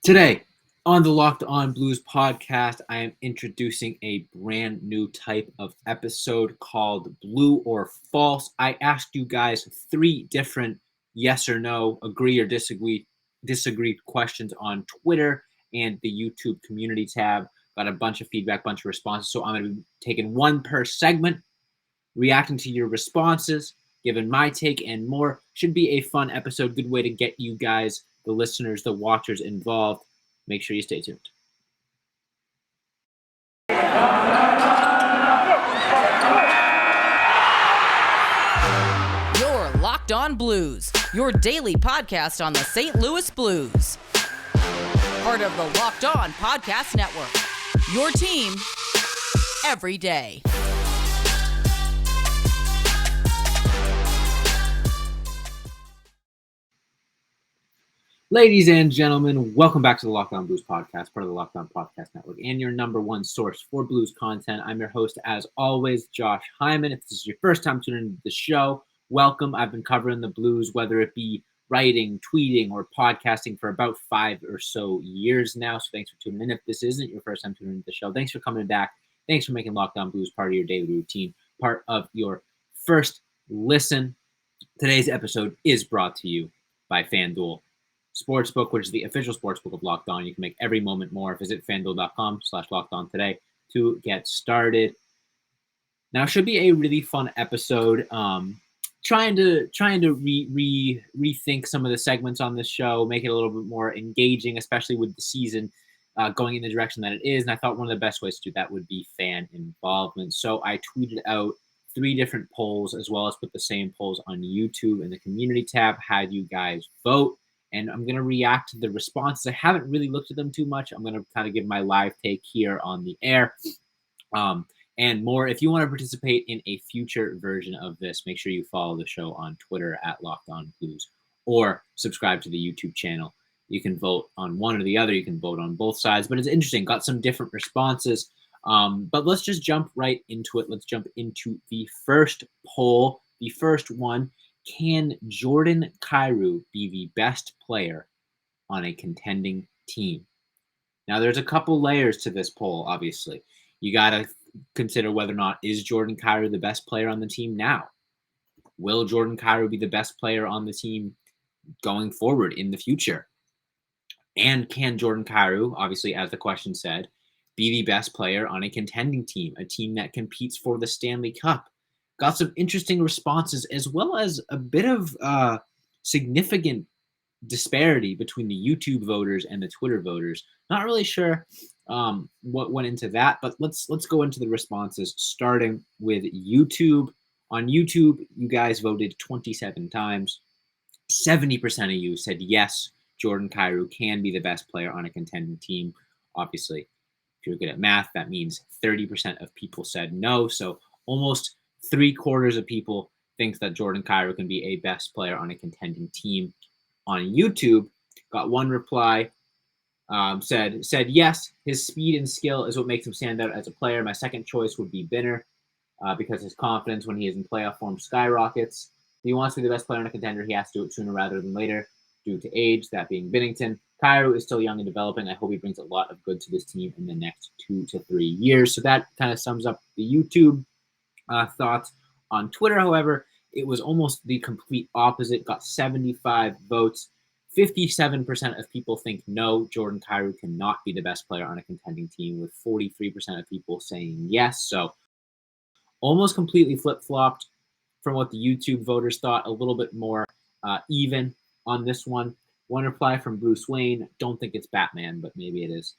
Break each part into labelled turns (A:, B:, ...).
A: Today, on the Locked On Blues podcast, I am introducing a brand new type of episode called Blue or False. I asked you guys 3 different yes or no, agree or disagree questions on Twitter and the YouTube community tab. Got a bunch of feedback, bunch of responses. So I'm going to be taking one per segment, reacting to your responses, giving my take and more. Should be a fun episode. Good way to get you guys, the listeners, the watchers involved. Make sure you stay tuned.
B: You're Locked On Blues, your daily podcast on the St. Louis Blues. Part of the Locked On Podcast Network, your team every day.
A: Ladies and gentlemen, welcome back to the Locked On Blues podcast, part of the Locked On Podcast Network, and your number one source for Blues content. I'm your host, as always, Josh Hyman. If this is your first time tuning into the show, welcome. I've been covering the Blues, whether it be writing, tweeting, or podcasting for about 5 or so years now, so thanks for tuning in. If this isn't your first time tuning into the show, thanks for coming back. Thanks for making Locked On Blues part of your daily routine, part of your first listen. Today's episode is brought to you by FanDuel Sportsbook, which is the official sportsbook of Locked On. You can make every moment more. Visit FanDuel.com/LockedOn today to get started. Now, it should be a really fun episode. Trying to rethink some of the segments on this show, make it a little bit more engaging, especially with the season going in the direction that it is. And I thought one of the best ways to do that would be fan involvement. So I tweeted out 3 different polls, as well as put the same polls on YouTube in the community tab. Had you guys vote. And I'm going to react to the responses. I haven't really looked at them too much. I'm going to kind of give my live take here on the air and more. If you want to participate in a future version of this, make sure you follow the show on Twitter at Locked On Blues or subscribe to the YouTube channel. You can vote on one or the other. You can vote on both sides. But it's interesting. Got some different responses. But let's just jump right into it. Let's jump into the first poll. The first one. Can Jordan Kyrou be the best player on a contending team? Now, there's a couple layers to this poll, obviously. You got to consider whether or not is Jordan Kyrou the best player on the team now? Will Jordan Kyrou be the best player on the team going forward in the future? And can Jordan Kyrou, obviously, as the question said, be the best player on a contending team, a team that competes for the Stanley Cup? Got some interesting responses, as well as a bit of significant disparity between the YouTube voters and the Twitter voters. Not really sure what went into that, but let's go into the responses, starting with YouTube. On YouTube, you guys voted 27 times. 70% of you said yes, Jordan Kyrou can be the best player on a contending team. Obviously, if you're good at math, that means 30% of people said no. So almost 3/4 of people think that Jordan Kyrou can be a best player on a contending team. On YouTube, got one reply, said yes, his speed and skill is what makes him stand out as a player. My second choice would be Binner because his confidence when he is in playoff form skyrockets. If he wants to be the best player on a contender, he has to do it sooner rather than later due to age, that being Binnington. Kyrou is still young and developing. I hope he brings a lot of good to this team in the next 2 to 3 years. So that kind of sums up the YouTube thoughts. On Twitter, however, it was almost the complete opposite. Got 75 votes. 57% of people think no, Jordan Kyrou cannot be the best player on a contending team, with 43% of people saying yes. So almost completely flip-flopped from what the YouTube voters thought. A little bit more even on this one. One reply from Bruce Wayne. Don't think it's Batman, but maybe it is.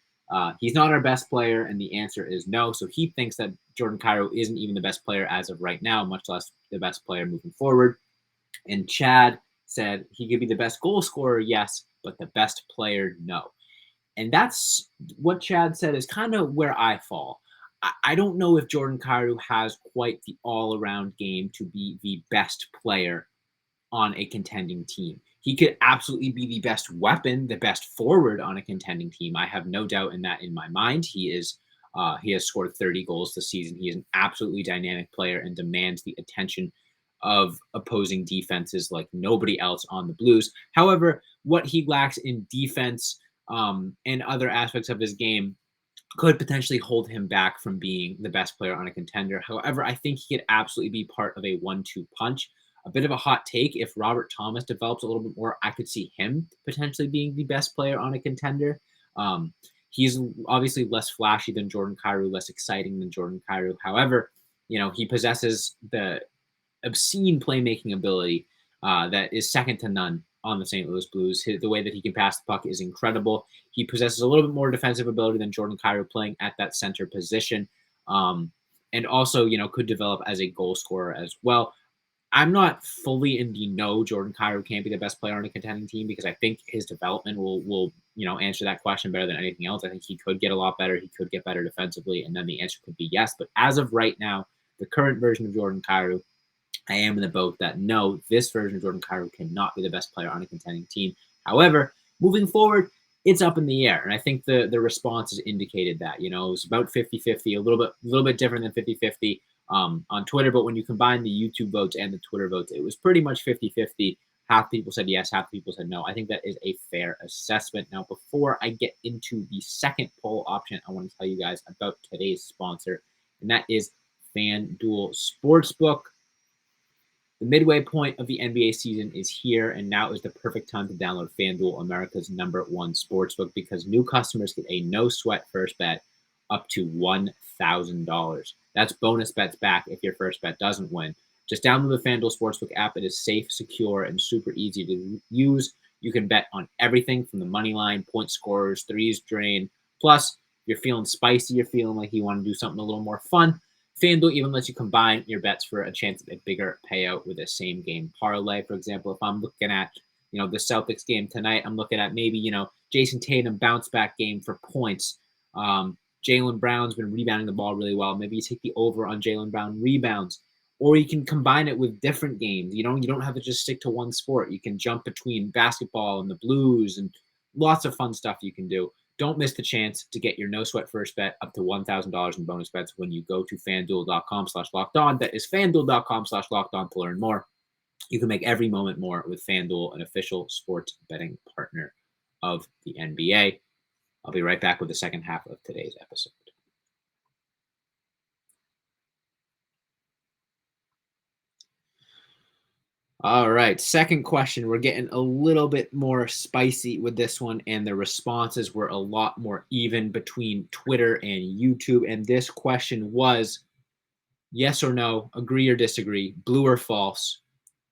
A: He's not our best player, and the answer is no. So he thinks that Jordan Kyrou isn't even the best player as of right now, much less the best player moving forward. And Chad said he could be the best goal scorer, yes, but the best player, no. And that's what Chad said is kind of where I fall. I don't know if Jordan Kyrou has quite the all-around game to be the best player on a contending team. He could absolutely be the best weapon, the best forward on a contending team. I have no doubt in that in my mind. He has scored 30 goals this season. He is an absolutely dynamic player and demands the attention of opposing defenses like nobody else on the Blues. However, what he lacks in defense and other aspects of his game could potentially hold him back from being the best player on a contender. However, I think he could absolutely be part of a 1-2 punch. A bit of a hot take. If Robert Thomas develops a little bit more, I could see him potentially being the best player on a contender. He's obviously less flashy than Jordan Kyrou, less exciting than Jordan Kyrou. However, he possesses the obscene playmaking ability that is second to none on the St. Louis Blues. The way that he can pass the puck is incredible. He possesses a little bit more defensive ability than Jordan Kyrou playing at that center position, and also, could develop as a goal scorer as well. I'm not fully in the know Jordan Kyrou can't be the best player on a contending team because I think his development will answer that question better than anything else. I think he could get a lot better. He could get better defensively, and then the answer could be yes. But as of right now, the current version of Jordan Kyrou, I am in the boat that no, this version of Jordan Kyrou cannot be the best player on a contending team. However, moving forward, it's up in the air. And I think the response has indicated that. It was about 50-50, a little bit different than 50-50 on Twitter. But when you combine the YouTube votes and the Twitter votes, it was pretty much 50-50. Half people said yes, half people said no. I think that is a fair assessment. Now, before I get into the second poll option, I want to tell you guys about today's sponsor, and that is FanDuel Sportsbook. The midway point of the NBA season is here, and now is the perfect time to download FanDuel, America's #1 sportsbook, because new customers get a no-sweat first bet up to $1,000. That's bonus bets back if your first bet doesn't win. Just download the FanDuel Sportsbook app. It is safe, secure, and super easy to use. You can bet on everything from the money line, point scorers, threes drain. Plus, if you're feeling spicy, you're feeling like you want to do something a little more fun, FanDuel even lets you combine your bets for a chance at a bigger payout with a same game parlay. For example, if I'm looking at, the Celtics game tonight, I'm looking at maybe, Jason Tatum bounce back game for points. Jaylen Brown's been rebounding the ball really well. Maybe you take the over on Jaylen Brown rebounds, or you can combine it with different games. You don't have to just stick to one sport. You can jump between basketball and the Blues and lots of fun stuff you can do. Don't miss the chance to get your no-sweat first bet up to $1,000 in bonus bets when you go to FanDuel.com/lockedon. That is FanDuel.com/lockedon to learn more. You can make every moment more with FanDuel, an official sports betting partner of the NBA. I'll be right back with the second half of today's episode. All right, second question. We're getting a little bit more spicy with this one, and the responses were a lot more even between Twitter and YouTube. And this question was yes or no, agree or disagree, blue or false.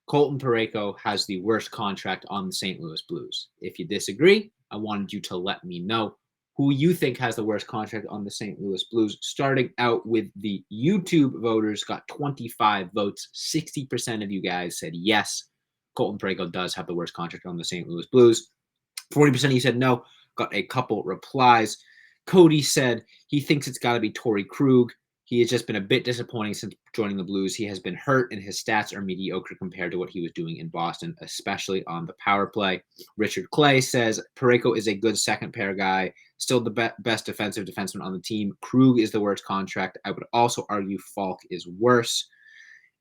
A: Colton Parayko has the worst contract on the St. Louis Blues. If you disagree, I wanted you to let me know who you think has the worst contract on the St. Louis Blues. Starting out with the YouTube voters, got 25 votes. 60% of you guys said yes, Colton Parayko does have the worst contract on the St. Louis Blues. 40% of you said no. Got a couple replies. Cody said he thinks it's got to be Tory Krug. He has just been a bit disappointing since joining the Blues. He has been hurt, and his stats are mediocre compared to what he was doing in Boston, especially on the power play. Richard Clay says Parayko is a good second-pair guy, still the best defensive defenseman on the team. Krug is the worst contract. I would also argue Falk is worse.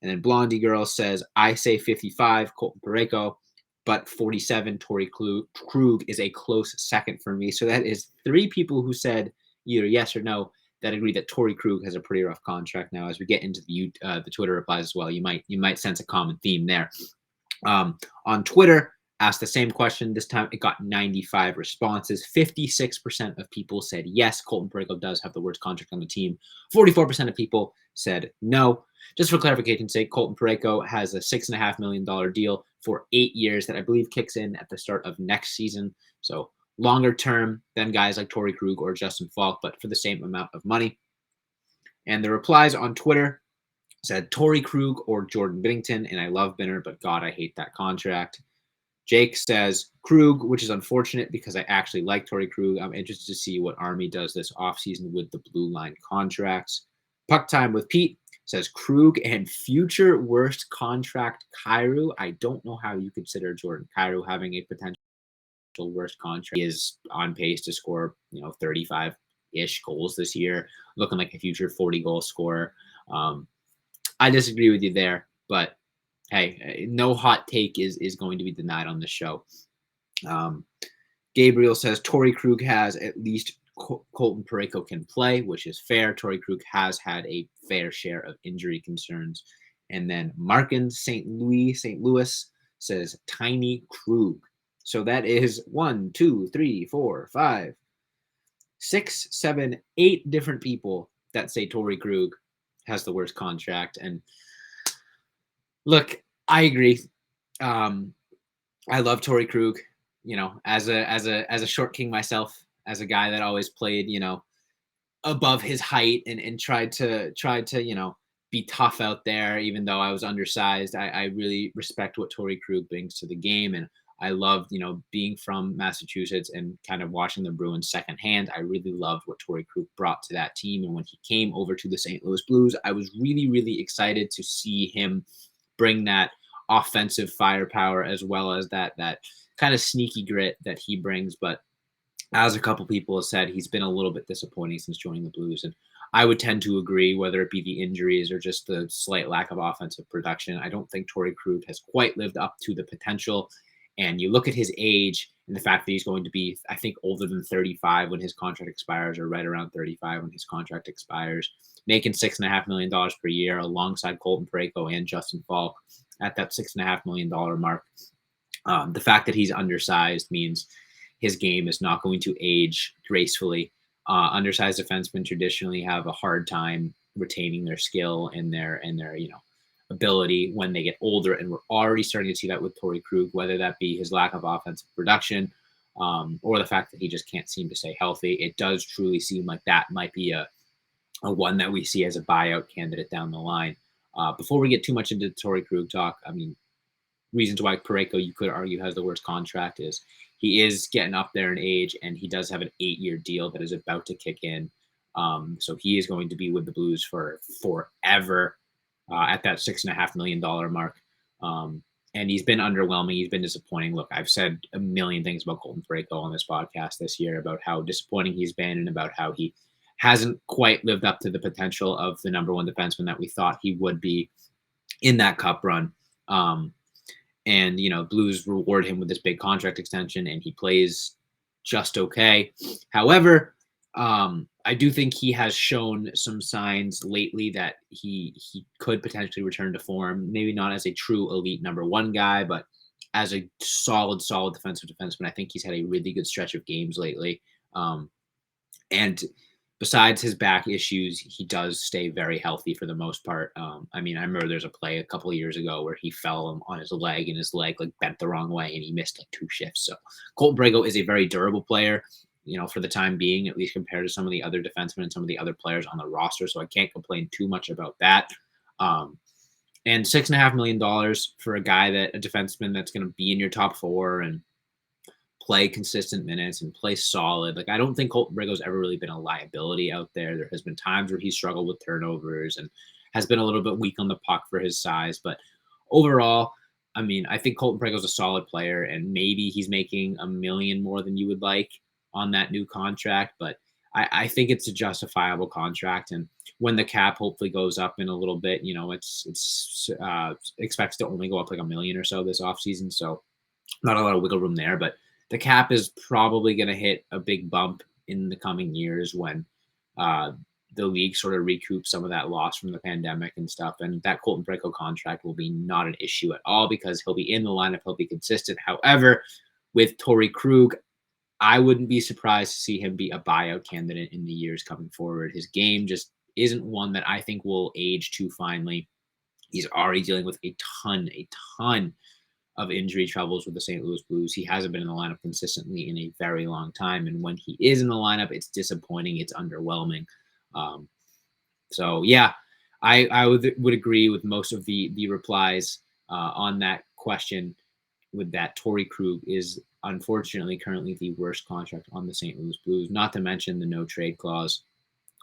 A: And then Blondie Girl says, I say 55, Colton Parayko, but 47, Tory Krug is a close second for me. So that is three people who said either yes or no that agree that Tory Krug has a pretty rough contract. Now, as we get into the Twitter replies as well, you might sense a common theme there. On Twitter, asked the same question. This time it got 95 responses. 56% of people said yes, Colton Parayko does have the worst contract on the team. 44% of people said no. Just for clarification's sake, Colton Parayko has a $6.5 million deal for 8 years that I believe kicks in at the start of next season. So longer term than guys like Tory Krug or Justin Falk, but for the same amount of money. And the replies on Twitter said Tory Krug or Jordan Binnington, and I love Binner, but God, I hate that contract. Jake says Krug, which is unfortunate because I actually like Tory Krug. I'm interested to see what Army does this offseason with the blue line contracts. Puck Time with Pete says Krug and future worst contract Kyrou. I don't know how you consider Jordan Kyrou having a potential worst contract. He is on pace to score, 35-ish goals this year, looking like a future 40-goal scorer. I disagree with you there, but hey, no hot take is going to be denied on the show. Gabriel says Tory Krug has at least Colton Parayko can play, which is fair. Tory Krug has had a fair share of injury concerns. And then Markin St. Louis says Tiny Krug. So that is 1, 2, 3, 4, 5, 6, 7, 8 different people that say Tory Krug has the worst contract. And look, I agree. I love Tory Krug. As a short king myself, as a guy that always played, above his height and tried to be tough out there, even though I was undersized. I really respect what Tory Krug brings to the game, and I loved, being from Massachusetts and kind of watching the Bruins secondhand. I really loved what Tory Krug brought to that team, and when he came over to the St. Louis Blues, I was really, really excited to see him bring that offensive firepower as well as that kind of sneaky grit that he brings. But as a couple people have said, he's been a little bit disappointing since joining the Blues, and I would tend to agree, whether it be the injuries or just the slight lack of offensive production. I don't think Tory Krug has quite lived up to the potential. And you look at his age and the fact that he's going to be, I think, older than 35 when his contract expires, or right around 35 when his contract expires, making $6.5 million per year alongside Colton Parayko and Justin Falk at that $6.5 million mark. The fact that he's undersized means his game is not going to age gracefully. Undersized defensemen traditionally have a hard time retaining their skill and their ability when they get older, and we're already starting to see that with Tory Krug, whether that be his lack of offensive production or the fact that he just can't seem to stay healthy. It does truly seem like that might be a one that we see as a buyout candidate down the line. Before we get too much into Tory Krug talk, I mean, reasons why Parayko, you could argue, has the worst contract is he is getting up there in age, and he does have an 8-year deal that is about to kick in. So he is going to be with the Blues for forever at that $6.5 million mark. And he's been underwhelming. He's been disappointing. Look, I've said a million things about Colton Parayko on this podcast this year, about how disappointing he's been and about how he hasn't quite lived up to the potential of the number one defenseman that we thought he would be in that cup run. And, Blues reward him with this big contract extension, and he plays just okay. However, I do think he has shown some signs lately that he could potentially return to form, maybe not as a true elite number one guy, but as a solid defensive defenseman. I think he's had a really good stretch of games lately. And besides his back issues, he does stay very healthy for the most part. I remember there's a play a couple of years ago where he fell on his leg, and his leg bent the wrong way, and he missed 2 shifts. So Colton Parayko is a very durable player, for the time being, at least compared to some of the other defensemen and some of the other players on the roster. So I can't complain too much about that. And $6.5 million for a defenseman that's going to be in your top 4 and play consistent minutes and play solid. I don't think Colton Parayko's ever really been a liability out there. There has been times where he's struggled with turnovers and has been a little bit weak on the puck for his size. But overall, I think Colton Parayko's a solid player, and maybe he's making $1 million more than you would like on that new contract. But I think it's a justifiable contract. And when the cap hopefully goes up in a little bit, it's expects to only go up $1 million or so this offseason. So not a lot of wiggle room there, but the cap is probably going to hit a big bump in the coming years when the league sort of recoups some of that loss from the pandemic and stuff. And that Colton Parayko contract will be not an issue at all because he'll be in the lineup. He'll be consistent. However, with Tory Krug, I wouldn't be surprised to see him be a buyout candidate in the years coming forward. His game just isn't one that I think will age too finely. He's already dealing with a ton of injury troubles with the St. Louis Blues. He hasn't been in the lineup consistently in a very long time. And when he is in the lineup, it's disappointing. It's underwhelming. So yeah, I would agree with most of the replies on that question, with that Tory Krug is unfortunately currently the worst contract on the St. Louis Blues, not to mention the no trade clause.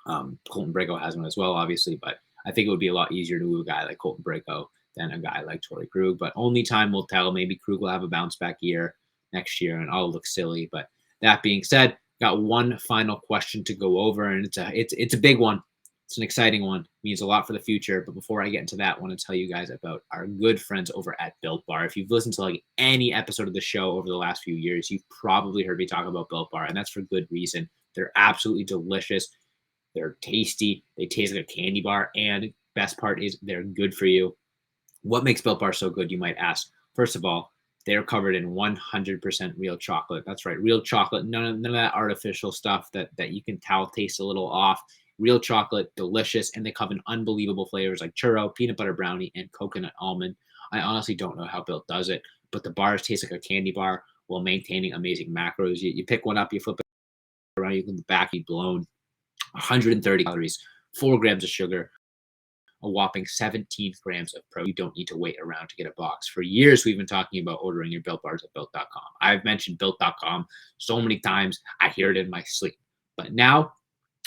A: Colton Parayko has one as well, obviously, but I think it would be a lot easier to move a guy like Colton Parayko than a guy like Tory Krug. But only time will tell. Maybe Krug will have a bounce back year next year, and I'll look silly. But that being said, got one final question to go over, and it's a big one. It's an exciting one. It means a lot for the future. But before I get into that, I want to tell you guys about our good friends over at Built Bar. If you've listened to like any episode of the show over the last few years, you've probably heard me talk about Built Bar, and that's for good reason. They're absolutely delicious. They're tasty. They taste like a candy bar, and best part is they're good for you. What makes Built Bar so good, you might ask? First of all, they're covered in 100% real chocolate. That's right, real chocolate. None of that artificial stuff that you can tell tastes a little off. Real chocolate, delicious, and they come in unbelievable flavors like churro, peanut butter brownie, and coconut almond. I honestly don't know how Built does it, but the bars taste like a candy bar while maintaining amazing macros. You pick one up, you flip it around, you can back, you blown. 130 calories, 4 grams of sugar, a whopping 17 grams of protein. You don't need to wait around to get a box. For years, we've been talking about ordering your Built Bars at Built.com. I've mentioned Built.com so many times, I hear it in my sleep. But now,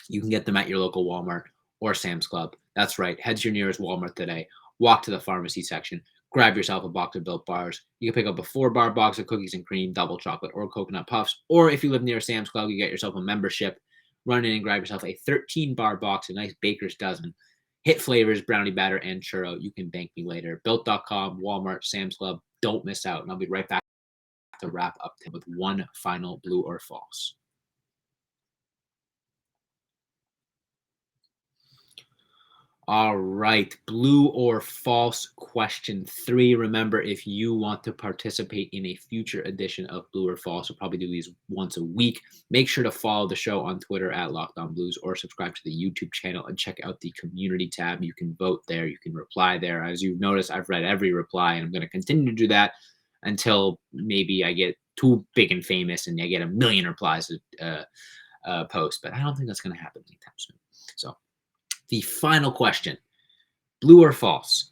A: you can get them at your local Walmart or Sam's Club. That's right. Head to your nearest Walmart today. Walk to the pharmacy section. Grab yourself a box of Built Bars. You can pick up a 4-bar box of cookies and cream, double chocolate, or coconut puffs. Or if you live near Sam's Club, you get yourself a membership. Run in and grab yourself a 13-bar box, a nice baker's dozen. Hit flavors, brownie batter, and churro. You can thank me later. Built.com, Walmart, Sam's Club. Don't miss out. And I'll be right back to wrap up with one final blue or false. All right, blue or false question 3. Remember, if you want to participate in a future edition of Blue or False, we'll probably do these once a week. Make sure to follow the show on Twitter at Locked On Blues or subscribe to the YouTube channel and check out the community tab. You can vote there. You can reply there. As you've noticed, I've read every reply, and I'm going to continue to do that until maybe I get too big and famous and I get 1 million replies to post. But I don't think that's going to happen anytime soon. So, the final question, blue or false?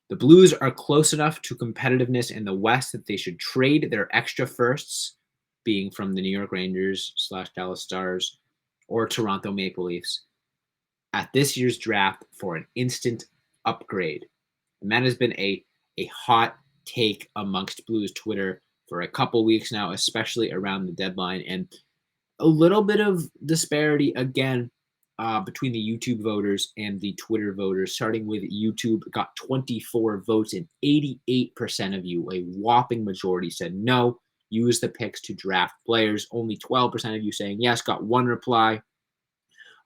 A: The Blues are close enough to competitiveness in the West that they should trade their extra firsts, being from the New York Rangers / Dallas Stars or Toronto Maple Leafs, at this year's draft for an instant upgrade. And that has been a hot take amongst Blues Twitter for a couple weeks now, especially around the deadline, and a little bit of disparity again between the YouTube voters and the Twitter voters. Starting with YouTube, got 24 votes, and 88% of you, a whopping majority, said no, use the picks to draft players. Only 12% of you saying yes, got 1 reply.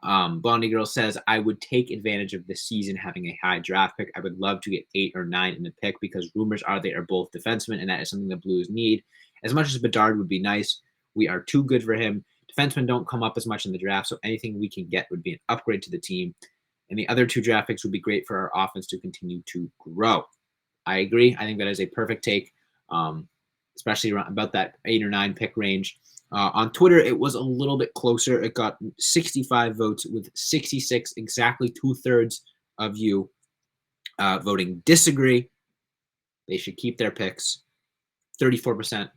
A: Blondie Girl says, I would take advantage of this season having a high draft pick. I would love to get 8 or 9 in the pick because rumors are they are both defensemen, and that is something the Blues need. As much as Bedard would be nice, we are too good for him. Defensemen don't come up as much in the draft, so anything we can get would be an upgrade to the team. And the other 2 draft picks would be great for our offense to continue to grow. I agree. I think that is a perfect take, especially around about that 8 or 9 pick range. On Twitter, it was a little bit closer. It got 65 votes with 66, exactly 2/3 of you voting disagree. They should keep their picks. 34%.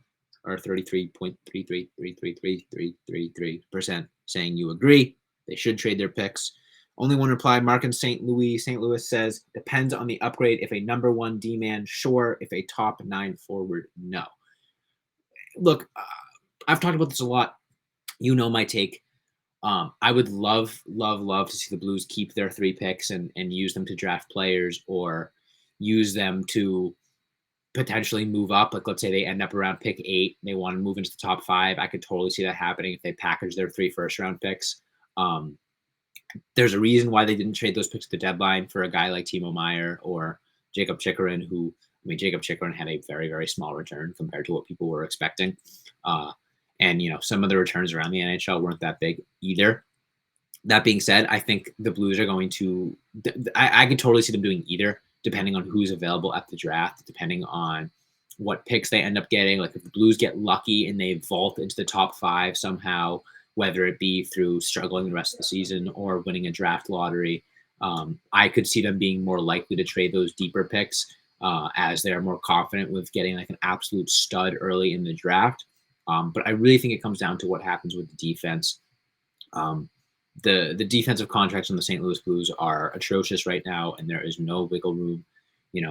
A: Or 33.33333333% saying you agree. They should trade their picks. Only 1 reply. Mark in St. Louis. St. Louis says, depends on the upgrade. If a number 1 D-man, sure. If a top 9 forward, no. Look, I've talked about this a lot. You know my take. I would love to see the Blues keep their 3 picks and use them to draft players or use them to potentially move up. Like, let's say they end up around pick 8, they want to move into the top 5. I could totally see that happening if they package their 3 first-round picks. There's a reason why they didn't trade those picks at the deadline for a guy like Timo Meier or Jacob Chychrun, Jacob Chychrun had a very, very small return compared to what people were expecting. And, some of the returns around the NHL weren't that big either. That being said, I think the Blues are going to – I could totally see them doing either, depending on who's available at the draft, depending on what picks they end up getting. Like if the Blues get lucky and they vault into the top 5 somehow, whether it be through struggling the rest of the season or winning a draft lottery, I could see them being more likely to trade those deeper picks as they're more confident with getting like an absolute stud early in the draft. But I really think it comes down to what happens with the defense. The defensive contracts on the St. Louis Blues are atrocious right now, and there is no wiggle room.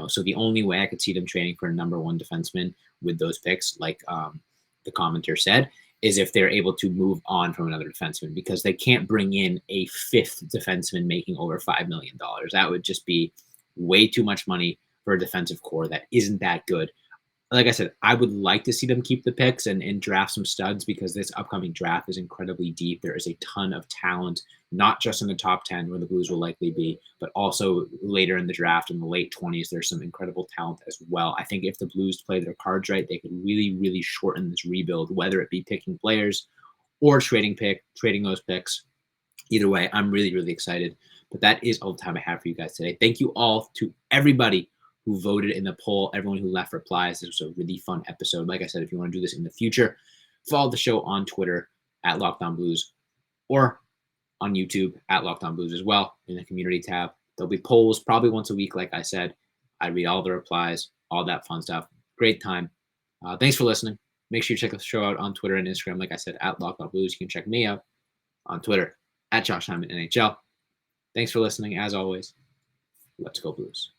A: So the only way I could see them trading for a number 1 defenseman with those picks, like the commenter said, is if they're able to move on from another defenseman, because they can't bring in a fifth defenseman making over $5 million. That would just be way too much money for a defensive core that isn't that good. Like I said, I would like to see them keep the picks and draft some studs, because this upcoming draft is incredibly deep. There is a ton of talent, not just in the top 10 where the Blues will likely be, but also later in the draft in the late 20s. There's some incredible talent as well. I think if the Blues play their cards right, they could really, really shorten this rebuild, whether it be picking players or trading those picks. Either way, I'm really, really excited. But that is all the time I have for you guys today. Thank you all to everybody who voted in the poll, everyone who left replies. This was a really fun episode. Like I said, if you want to do this in the future, follow the show on Twitter at Locked On Blues, or on YouTube at Locked On Blues as well in the community tab. There'll be polls probably once a week. Like I said, I read all the replies, all that fun stuff. Great time. Thanks for listening. Make sure you check the show out on Twitter and Instagram. Like I said, at Locked On Blues. You can check me out on Twitter at Josh Hyman NHL. Thanks for listening. As always, let's go Blues.